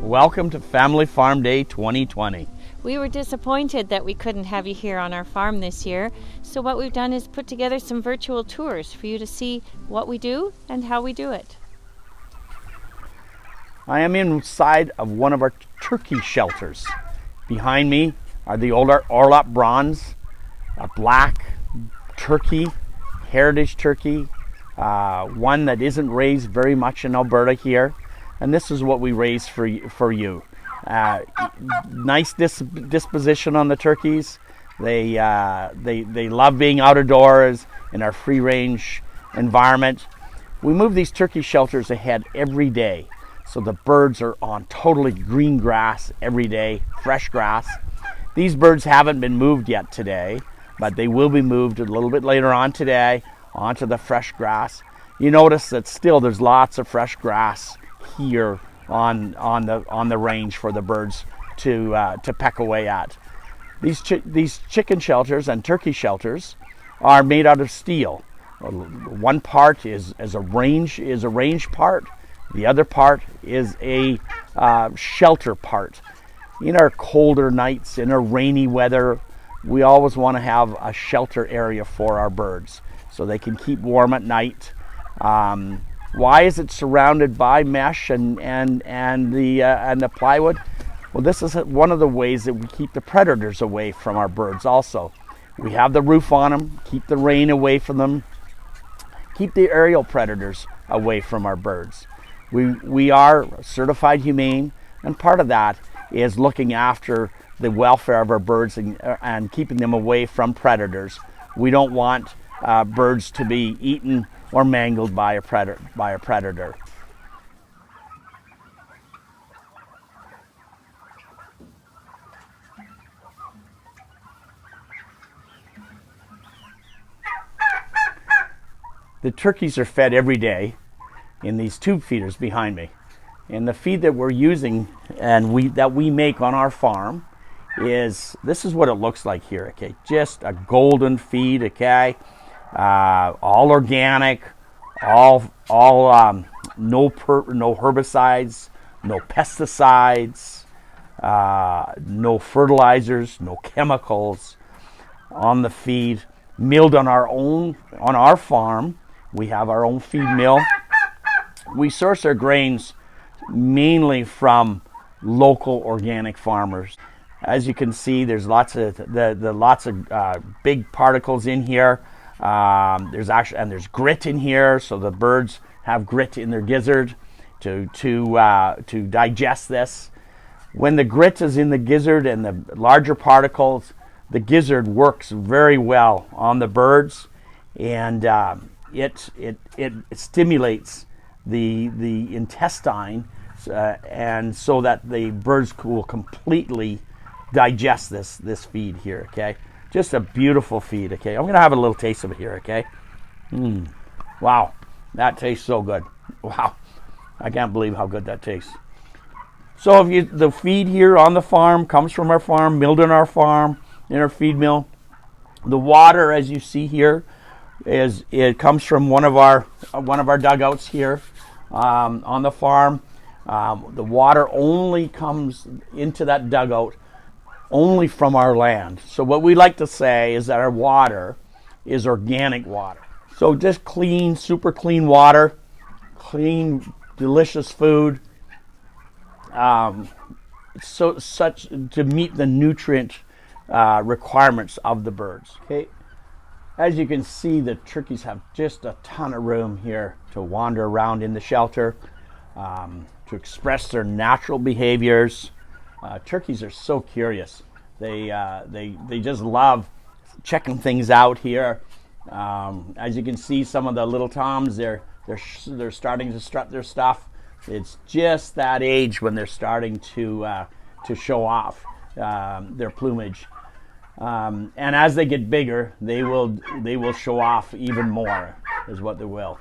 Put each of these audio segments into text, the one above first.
Welcome to Family Farm Day 2020. We were disappointed that we couldn't have you here on our farm this year, so what we've done is put together some virtual tours for you to see what we do and how we do it. I am inside of one of our turkey shelters. Behind me are the older Orlop Bronze, a black turkey, heritage turkey, one that isn't raised very much in Alberta here. And this is what we raise for you. Nice disposition on the turkeys. They love being out of doors in our free range environment. We move these turkey shelters ahead every day, so the birds are on totally green grass every day, fresh grass. These birds haven't been moved yet today, but they will be moved a little bit later on today onto the fresh grass. You notice that still there's lots of fresh grass here on the range for the birds to peck away at. These chicken shelters and turkey shelters are made out of steel. One part is a range part. The other part is a shelter part. In our colder nights, in our rainy weather, we always want to have a shelter area for our birds so they can keep warm at night. Why is it surrounded by mesh and the plywood? Well, this is one of the ways that we keep the predators away from our birds also. We have the roof on them, keep the rain away from them, keep the aerial predators away from our birds. We are certified humane, and part of that is looking after the welfare of our birds and keeping them away from predators. We don't want birds to be eaten or mangled by a predator. The turkeys are fed every day in these tube feeders behind me. And the feed that we're using and that we make on our farm this is what it looks like here, okay? Just a golden feed, okay? All organic, no herbicides, no pesticides, no fertilizers, no chemicals on the feed. Milled on our farm. We have our own feed mill. We source our grains mainly from local organic farmers. As you can see, there's lots of big particles in here. There's grit in here, so the birds have grit in their gizzard to digest this. When the grit is in the gizzard and the larger particles, the gizzard works very well on the birds, and it stimulates the intestine, and so that the birds will completely digest this feed here. Okay, just a beautiful feed. Okay, I'm gonna have a little taste of it here. Okay, wow, that tastes so good. Wow, I can't believe how good that tastes. So the feed here on the farm comes from our farm, milled on our farm in our feed mill. The water, as you see here, it comes from one of our dugouts here on the farm. The water only comes into that dugout only from our land. So what we like to say is that our water is organic water. So just clean, super clean water, clean, delicious food. Such to meet the nutrient requirements of the birds. Okay, as you can see, the turkeys have just a ton of room here to wander around in the shelter, to express their natural behaviors. Turkeys are so curious. They just love checking things out here. As you can see, some of the little toms, they're starting to strut their stuff. It's just that age when they're starting to show off their plumage, and as they get bigger, they will show off even more. Is what they will.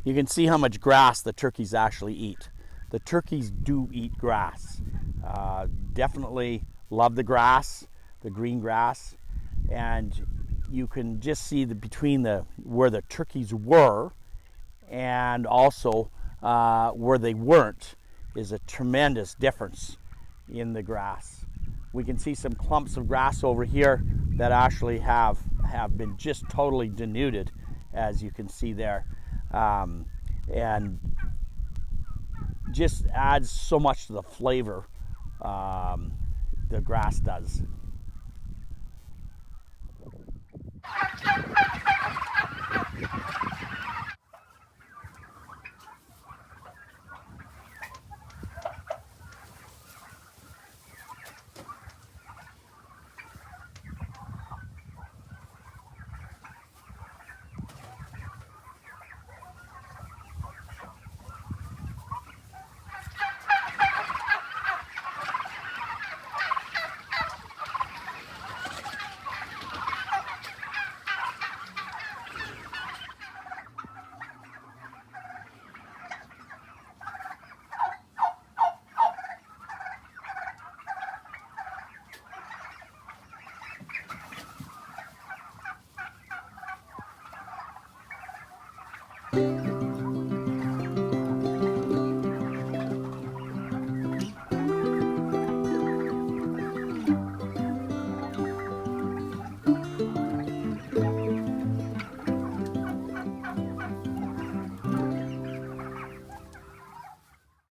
You can see how much grass the turkeys actually eat. The turkeys do eat grass. Definitely love the grass, the green grass, and you can just see between where the turkeys were and also where they weren't is a tremendous difference in the grass. We can see some clumps of grass over here that actually have been just totally denuded, as you can see there, and just adds so much to the flavor. The grass does.